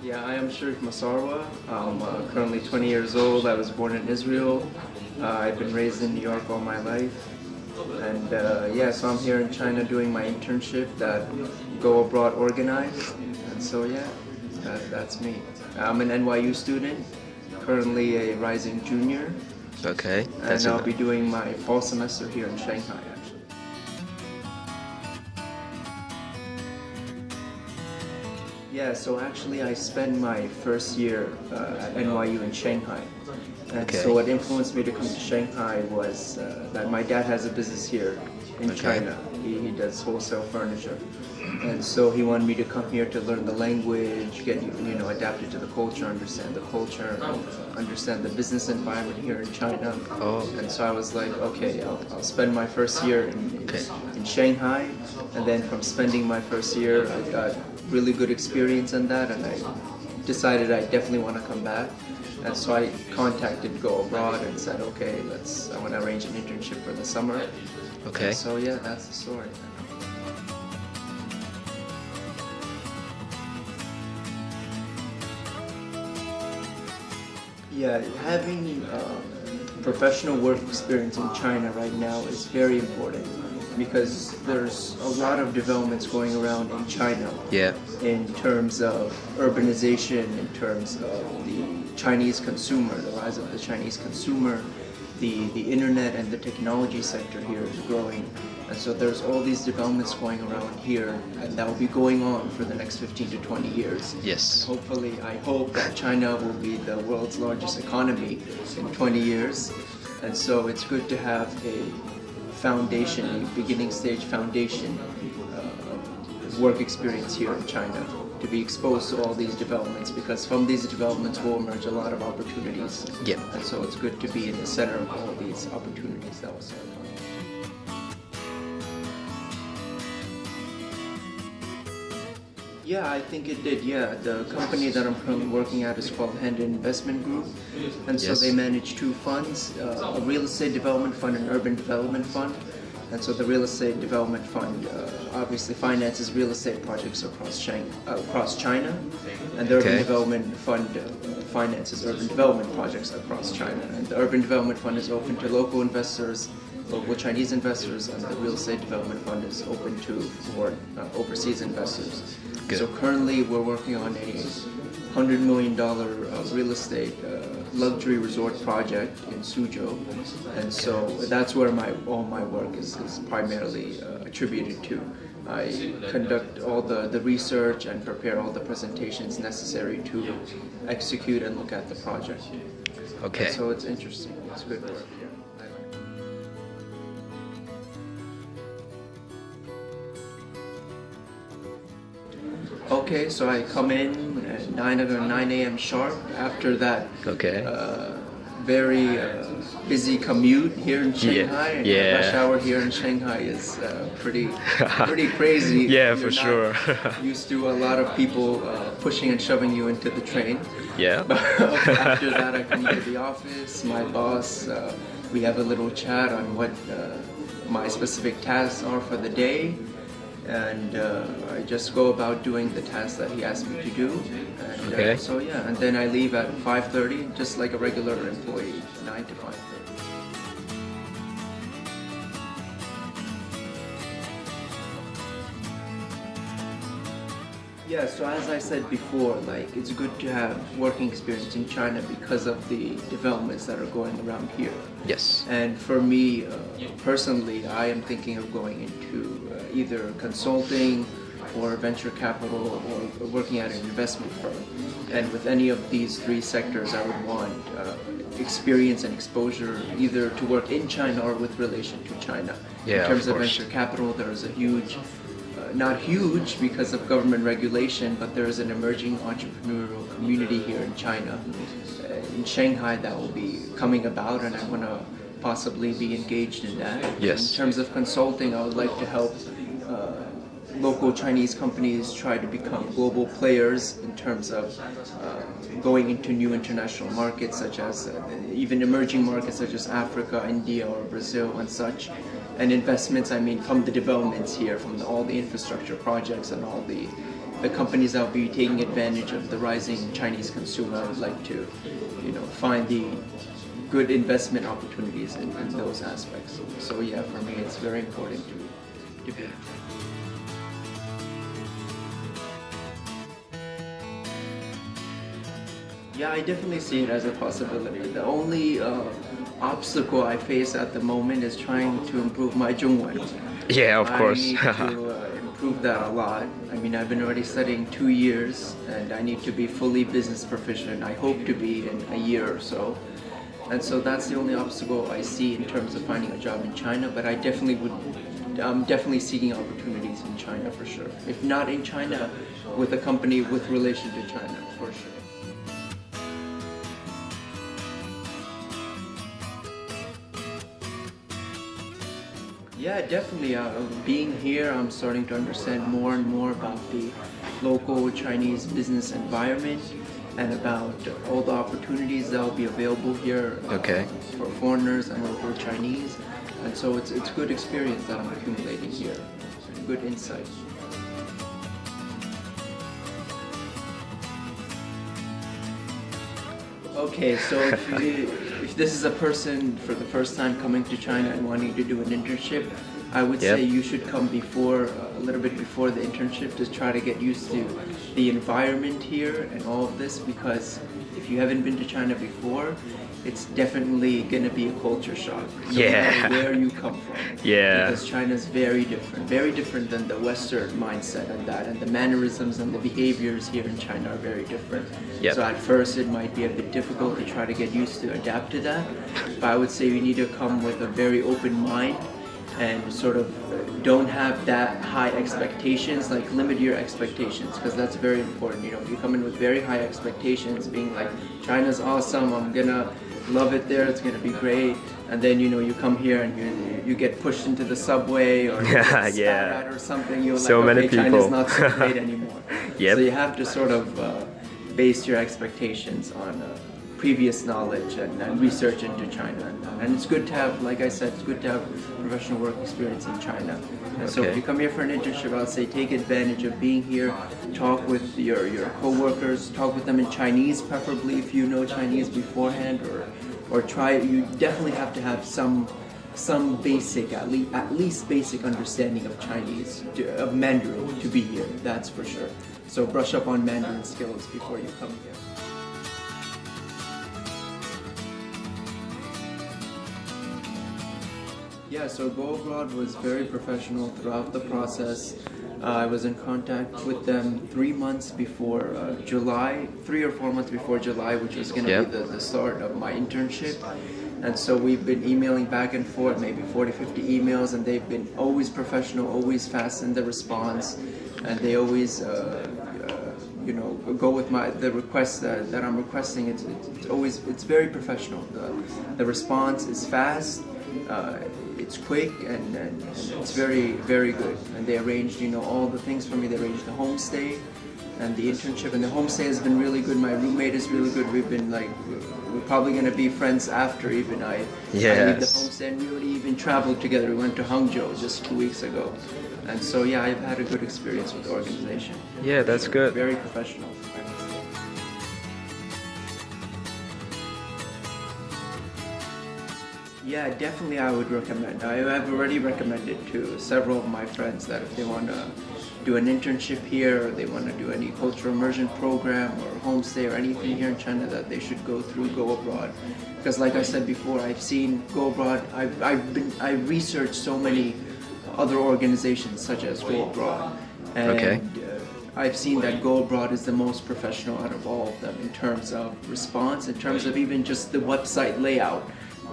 Yeah, I am Sharef Masarwa. I'm currently 20 years old. I was born in Israel. I've been raised in New York all my life. And yeah, so I'm here in China doing my internship that Go Abroad organized. And so yeah, that's me. I'm an NYU student, currently a rising junior. Okay, And I'll be doing my fall semester here in Shanghai, actually. Yeah, so actually I spent my first year at NYU in Shanghai. And Okay. so what influenced me to come to Shanghai was that my dad has a business here in China. He does wholesale furniture. And so he wanted me to come here to learn the language, get adapted to the culture, understand the culture, understand the business environment here in China. Oh. And so I was like, okay, I'll spend my first year in Shanghai, and then from spending my first year, I got really good experience in that, and I decided I definitely want to come back. And so I contacted Go Abroad and said, okay, I want to arrange an internship for the summer. Okay. And so yeah, that's the story. Yeah, having professional work experience in China right now is very important because there's a lot of developments going around in China. Yeah. In terms of urbanization, in terms of the Chinese consumer, the rise of the Chinese consumer, the internet and the technology sector here is growing. And so there's all these developments going around here, and that will be going on for the next 15 to 20 years. Yes. And hopefully, I hope that China will be the world's largest economy in 20 years. And so it's good to have a foundation, a beginning stage foundation work experience here in China to be exposed to all these developments, because from these developments will emerge a lot of opportunities. Yeah. And so it's good to be in the center of all these opportunities that will start coming. Yeah, I think it did. Yeah, the company that I'm currently working at is called Hendon Investment Group, and so Yes. they manage two funds: a real estate development fund and an urban development fund. And so the real estate development fund obviously finances real estate projects across China, and the urban development fund finances urban development projects across China. And the urban development fund is open to local investors, local Chinese investors, and the real estate development fund is open to for overseas investors. Good. So currently we're working on a $100 million real estate luxury resort project in Suzhou, and so that's where all my work is primarily attributed to. I conduct all the research and prepare all the presentations necessary to execute and look at the project. Okay. And so it's interesting. It's good work. Yeah. Okay, so I come in at 9 a.m. sharp. After that, very busy commute here in Shanghai. Yeah. Rush hour here in Shanghai is pretty crazy. Yeah, You're for not sure. used to a lot of people pushing and shoving you into the train. Yeah. But after that, I come to the office. My boss, we have a little chat on what my specific tasks are for the day. And I just go about doing the tasks that he asked me to do. And so yeah, and then I leave at 5:30, just like a regular employee, 9 to 5:30. Yeah, so as I said before, like it's good to have working experience in China because of the developments that are going around here. Yes. And for me, personally, I am thinking of going into either consulting or venture capital or working at an investment firm. And with any of these three sectors, I would want experience and exposure either to work in China or with relation to China. Yeah, in terms of of course. venture capital, there is a huge, not huge because of government regulation, but there is an emerging entrepreneurial community here in China, in Shanghai, that will be coming about, and I want to possibly be engaged in that. Yes. In terms of consulting, I would like to help local Chinese companies try to become global players in terms of going into new international markets, such as even emerging markets such as Africa, India, or Brazil and such. And investments, I mean, from the developments here, from all the infrastructure projects and all the the companies that'll be taking advantage of the rising Chinese consumer. I would like to, find the good investment opportunities in those aspects. So yeah, for me, it's very important to be. Yeah, I definitely see it as a possibility. The only obstacle I face at the moment is trying to improve my Zhongwen. Yeah, of course. I need to improve that a lot. I mean, I've been already studying 2 years, and I need to be fully business proficient. I hope to be in a year or so. And so that's the only obstacle I see in terms of finding a job in China, but I'm definitely seeking opportunities in China for sure. If not in China, with a company with relation to China, for sure. Yeah, definitely. Being here, I'm starting to understand more and more about the local Chinese business environment and about all the opportunities that will be available here for foreigners and local Chinese. And so it's good experience that I'm accumulating here, good insight. Okay, so if this is a person for the first time coming to China and wanting to do an internship, I would say you should come before, a little bit before the internship, to try to get used to the environment here and all of this, because if you haven't been to China before, it's definitely going to be a culture shock, no matter where you come from. Yeah. Because China's very different than the Western mindset and the mannerisms and the behaviors here in China are very different. Yep. So at first it might be a bit difficult to try to get used to, adapt to that. But I would say you need to come with a very open mind and sort of don't have that high expectations, like limit your expectations, because that's very important. If you come in with very high expectations, being like, China's awesome, I'm gonna love it there, it's gonna be great, and then you come here and you get pushed into the subway or you get spat at or something, you're so like, many okay, people. China's not so great anymore. So you have to sort of base your expectations on previous knowledge and research into China, and it's good to have, like I said, it's good to have professional work experience in China. And so if you come here for an internship, I'd say take advantage of being here, talk with your co-workers, talk with them in Chinese, preferably if you know Chinese beforehand, or try. You definitely have to have some basic, at least basic understanding of Chinese, of Mandarin, to be here. That's for sure. So brush up on Mandarin skills before you come here. Yeah, so Go Abroad was very professional throughout the process. I was in contact with them 3 months before July, 3 or 4 months before July, which was going to be the start of my internship. And so we've been emailing back and forth, maybe 40, 50 emails, and they've been always professional, always fast in the response, and they always go with the request that I'm requesting. It's very professional. The response is fast. It's quick and it's very, very good. And they arranged, all the things for me. They arranged the homestay and the internship, and the homestay has been really good. My roommate is really good. We've been we're probably going to be friends after even I leave the homestay, and we already even traveled together. We went to Hangzhou just 2 weeks ago. And so yeah, I've had a good experience with the organization. Yeah, that's good. Very professional. Yeah, definitely I would recommend. I have already recommended to several of my friends that if they want to do an internship here, or they want to do any cultural immersion program or homestay or anything here in China, that they should go through Go Abroad. Because like I said before, I've seen Go Abroad, I researched so many other organizations such as Go Abroad. And I've seen that Go Abroad is the most professional out of all of them in terms of response, in terms of even just the website layout.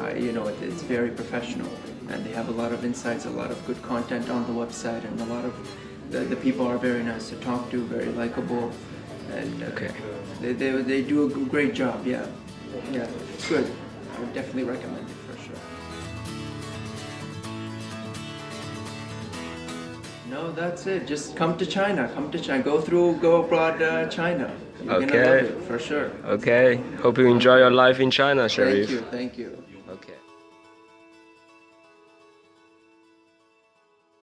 It's very professional, and they have a lot of insights, a lot of good content on the website, and a lot of the people are very nice to talk to, very likable, and they do a great job. Yeah, it's good. I would definitely recommend it for sure. No, that's it. Just come to China. Go through Go Abroad China. You're gonna love it for sure. Okay. Hope you enjoy your life in China, Sharef. Thank you.